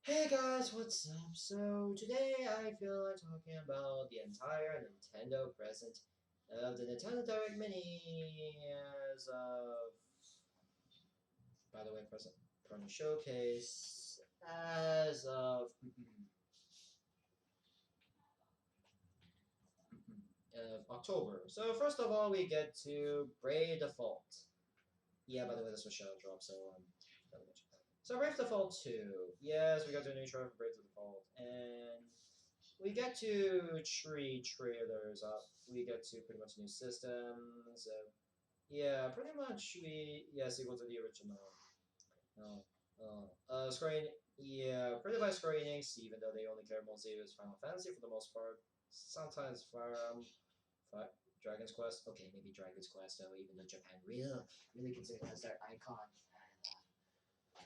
Hey guys, what's up? So today I feel like talking about the entire Nintendo present of the Nintendo Direct Mini as of, by the way, present from the showcase as of October. So first of all, we get to Brave Default. Yeah, by the way, this was Shadow Drop, so gotta mention that. So Brave Default 2. Yes, we got the new trailer for Brave Default, and we get to tree trailers up. We get to pretty much new systems. Yeah, pretty much sequel to the original. Square yeah, pretty much Square Enix, even though they only care mostly with Final Fantasy for the most part. Sometimes Fire Dragon's Quest. Okay, maybe Dragon's Quest though, even though Japan really considers it as their icon.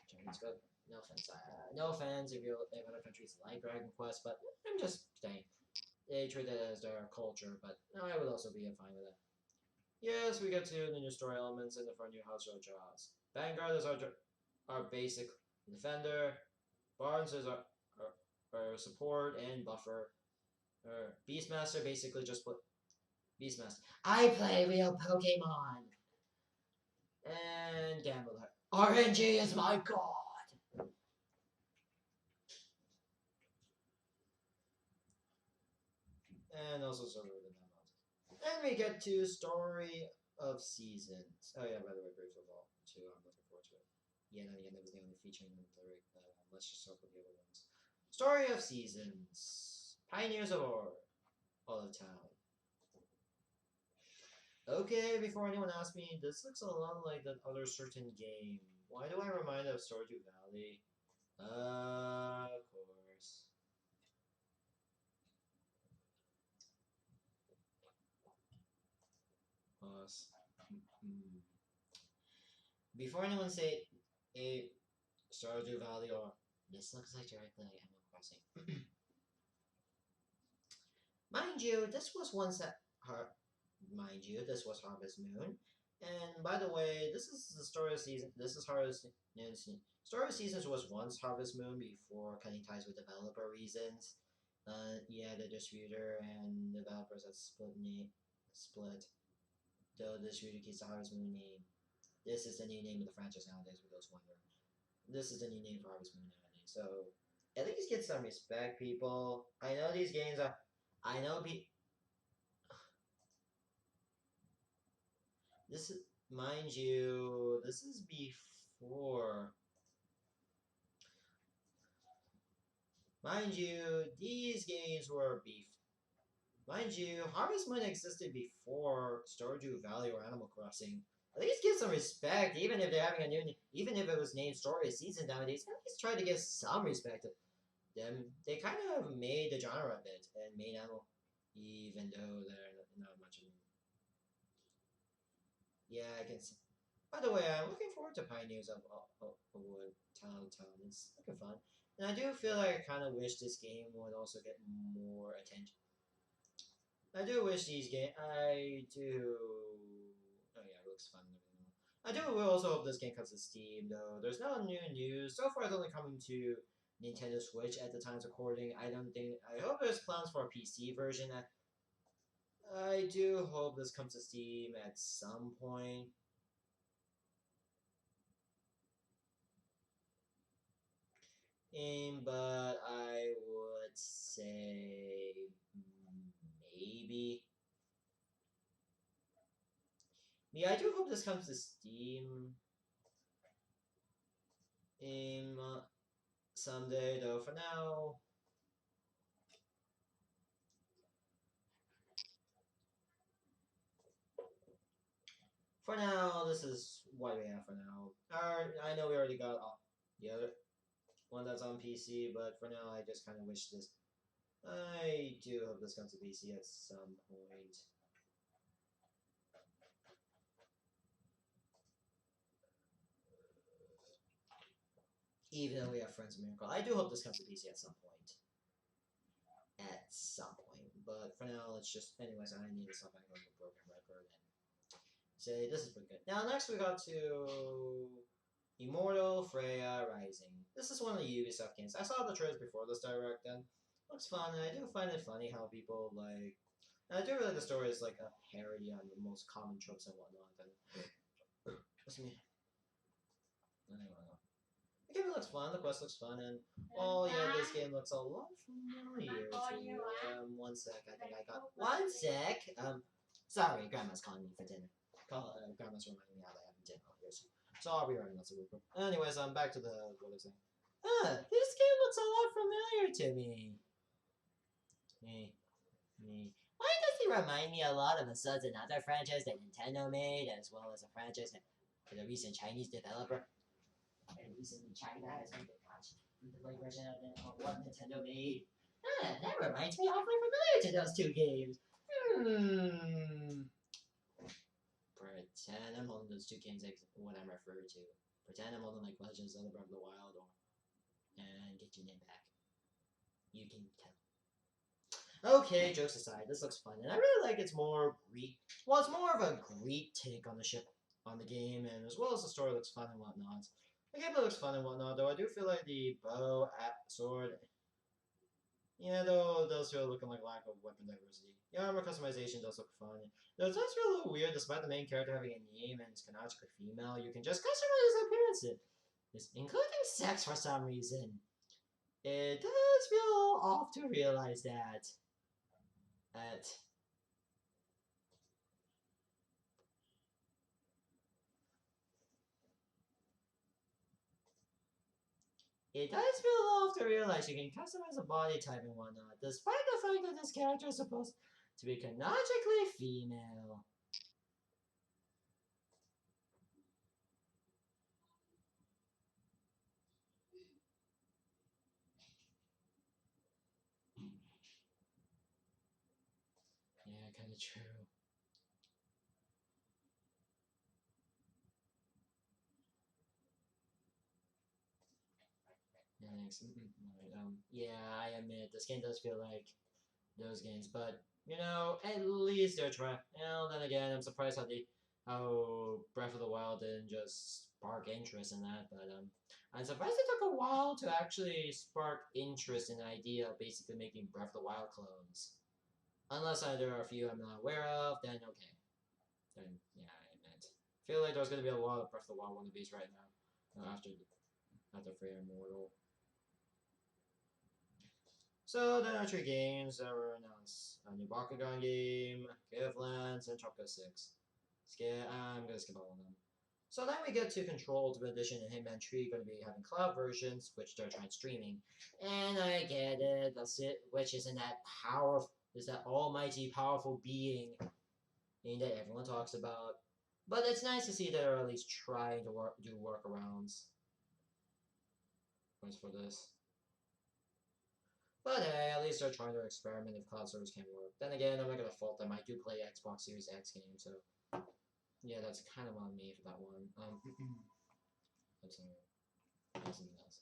Dragon's Quest. No offense, no offense if other countries like Dragon Quest, but I'm just saying they treat it as their culture, but I would also be fine with it. Yes, we get to the new story elements and the front new household jobs. Vanguard is our basic defender. Barnes is our support and buffer. Beastmaster basically just put Beastmaster. I play real Pokemon. And Gambler. RNG is my god. And also server the demos. And we get to Story of Seasons. Oh yeah, by the way, Brave Default too. I'm looking forward to it. Yeah, and again, that was the only featuring the lyric. Let's just start with the other ones. Story of Seasons. Pioneers of Olive Town. Okay, before anyone asks me, this looks a lot like that other certain game. Why do I remind of Stardew Valley? Of course. Pause. Hmm. Before anyone say a Stardew Valley or this looks like directly like Animal Crossing. Mind you, this was once at mind you, this was Harvest Moon. And by the way, this is the story of season. This is Harvest Moon's story of seasons was once Harvest Moon before cutting ties with developer reasons. Yeah, the distributor and developers have split. Though the distributor keeps the Harvest Moon name. This is the new name of the franchise nowadays. For those wondering, this is the new name for Harvest Moon nowadays. So at least get some respect, people. I know these games are. I know this is, mind you, this is before. Mind you, these games were beef. Mind you, Harvest Moon existed before Stardew Valley or Animal Crossing. At least give some respect, even if they're having a new, even if it was named Story of Season nowadays. At least try to give some respect to them. They kind of made the genre a bit and made Animal, even though they're not much of. Yeah, I can. By the way, I'm looking forward to Pioneers of Wood Town. It's looking fun, and I do feel like I kind of wish this game would also get more attention. I do wish these game. I do. Oh yeah, it looks fun. I do also hope this game comes to Steam though. There's no new news so far. It's only coming to Nintendo Switch at the time of recording. I don't think. I hope there's plans for a PC version. I do hope this comes to Steam at some point. But I would say maybe. Yeah, I do hope this comes to Steam. Someday though. For now, this is what we have for now. I know we already got the other one that's on PC, but for now, I just kind of wish this. I do hope this comes to PC at some point. Even though we have Friends of Miracle, I do hope this comes to PC at some point. At some point, but for now, let's just. Anyways, I need to stop back on the broken record and say this is pretty good. Now, next we got to Immortal Freya Rising. This is one of the Ubisoft games. I saw the trailers before this direct, and looks fun. And I do find it funny how people like. And I do really like the story is like a parody on the most common tropes and whatnot. And what's me? The game looks fun. The quest looks fun, and oh yeah, this game looks a lot familiar too. One sec. I think I got one sec. Sorry, Grandma's calling me for dinner. Grandma's reminding me how to have dinner here. So I'll be right back. Anyways, back to the what I was saying. This game looks a lot familiar to me. Why does it remind me a lot of a certain other franchise that Nintendo made, as well as a franchise that the recent Chinese developer? And recently China has made the play version of what Nintendo made. That reminds me awfully familiar to those two games. Pretend I'm holding those two games like what I'm referring to. Pretend I'm holding like Legends of Breath of the Wild and get your name back. You can tell. Okay, jokes aside, this looks fun, and I really like it's more Greek. Well, it's more of a Greek take on the game, and as well as the story looks fun and whatnot. The gameplay looks fun and whatnot, though I do feel like the bow, sword, yeah, though it does feel looking like lack of weapon diversity. The armor customization does look fun. Though it does feel a little weird, despite the main character having a name and is canonically female, you can just customize his appearance, including sex for some reason. It does feel off to realize that. It does feel off to realize you can customize a body type and whatnot, despite the fact that this character is supposed to be canonically female. Yeah, kinda true. Thanks. Yeah, I admit, this game does feel like those games, but, you know, at least they're trying. Well, then again, I'm surprised how Breath of the Wild didn't just spark interest in that, but, I'm surprised it took a while to actually spark interest in the idea of basically making Breath of the Wild clones. Unless there are a few I'm not aware of, then okay. Then, yeah, I admit. I feel like there's gonna be a lot of Breath of the Wild wannabes right now, after Freya Immortal. So there are 3 games that were announced. A new Bakugan game, Giftlands, and Tropico 6. I'm gonna skip all of them. So then we get to Control Ultimate Edition and Hitman 3 going to be having cloud versions, which they're trying streaming. And I get it, that's it, which isn't that powerful, is that almighty powerful being that everyone talks about. But it's nice to see they're at least trying to do workarounds. Thanks for this. But hey, at least they're trying to experiment if cloud service can work. Then again, I'm not gonna fault them. I do play Xbox Series X games, so yeah, that's kind of on me for that one. I'm sorry. Something else.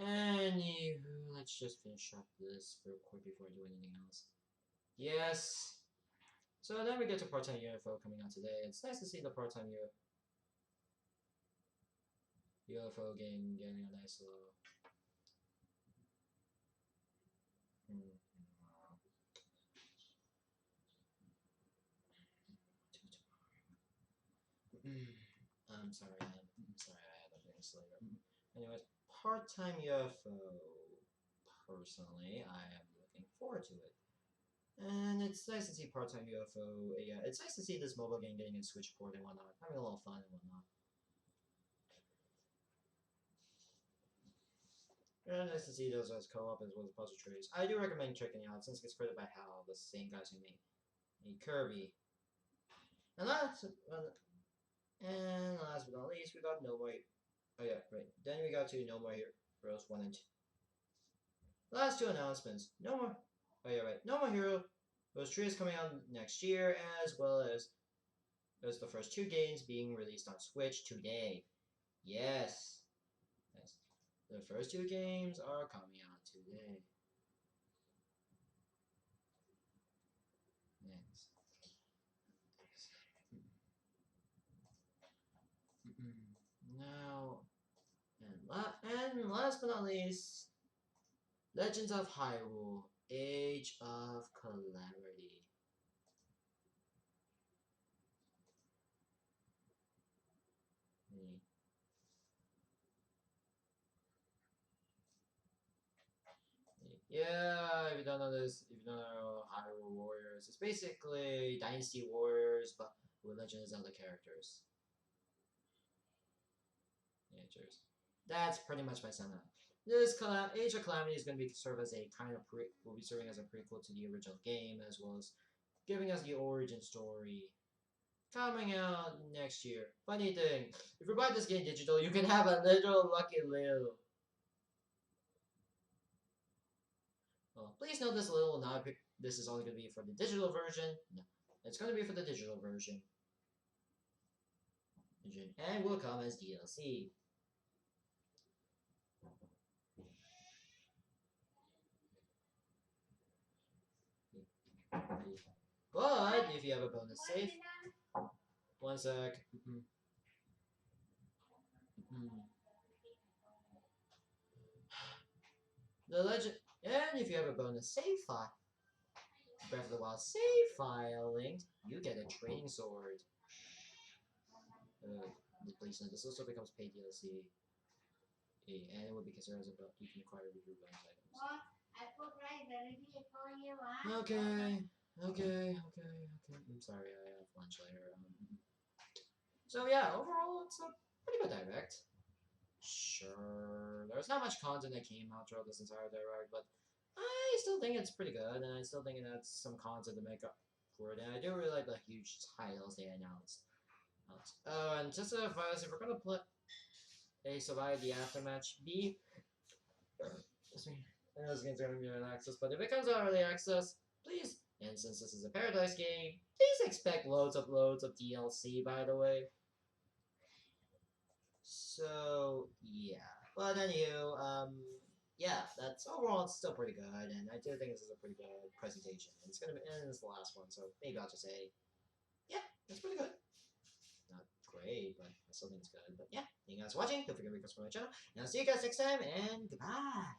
Anywho, let's just finish up this real quick before I do anything else. Yes. So then we get to part-time UFO coming out today. It's nice to see the part-time UFO game getting a nice little. I'm sorry, I had a thing later. Anyways, part-time UFO. Personally, I am looking forward to it. And it's nice to see part-time UFO. Yeah, it's nice to see this mobile game getting a Switch port and whatnot. Having a little fun and whatnot. And nice to see those as co-op as well as puzzle trays. I do recommend checking it out since it's created by HAL, the same guys who made Kirby. And last but not least, we got No More. Oh yeah, right. Then we got to No More Heroes 1 and 2. Last 2 announcements. No More. Oh yeah, right. No More Heroes 3 is coming out next year, as well as the first 2 games being released on Switch today. Yes. The first 2 games are coming out today. Next. last but not least, Legends of Hyrule: Age of Calamity. Yeah, if you don't know this, if you don't know Hyrule Warriors, it's basically Dynasty Warriors, but with Legend of Zelda characters. Yeah, cheers. That's pretty much my sum up. This Age of Calamity is going to be serve as a kind of will be serving as a prequel to the original game, as well as giving us the origin story. Coming out next year. Funny thing, if you buy this game digital, you can have a little Lucky Lil. Well, please note this little not. This is only going to be for the digital version. No, it's going to be for the digital version. And will come as DLC. But if you have a bonus save, one sec. The legend, and if you have a bonus save file, Breath of the Wild save file linked, you get a training sword. Please note, this also becomes paid DLC, and it would be considered as a you can acquire with your bonus items. Okay. I'm sorry, I have lunch later. So yeah, overall, it's a pretty good direct. Sure, there's not much content that came out throughout this entire direct, but I still think it's pretty good, and I still think it has some content to make up for it. And I do really like the huge titles they announced. Oh, and just to advise, if we're gonna put a Survive the Aftermatch B, excuse me, I know this game's gonna be early access, but if it comes out early access, please, and since this is a Paradise game, please expect loads of DLC, by the way. So, yeah. But anywho, yeah, that's overall it's still pretty good, and I do think this is a pretty good presentation. And it's gonna be, and it's the last one, so maybe I'll just say, yeah, it's pretty good. Not great, but I still think it's good. But yeah, thank you guys for watching. Don't forget to subscribe to my channel, and I'll see you guys next time, and goodbye.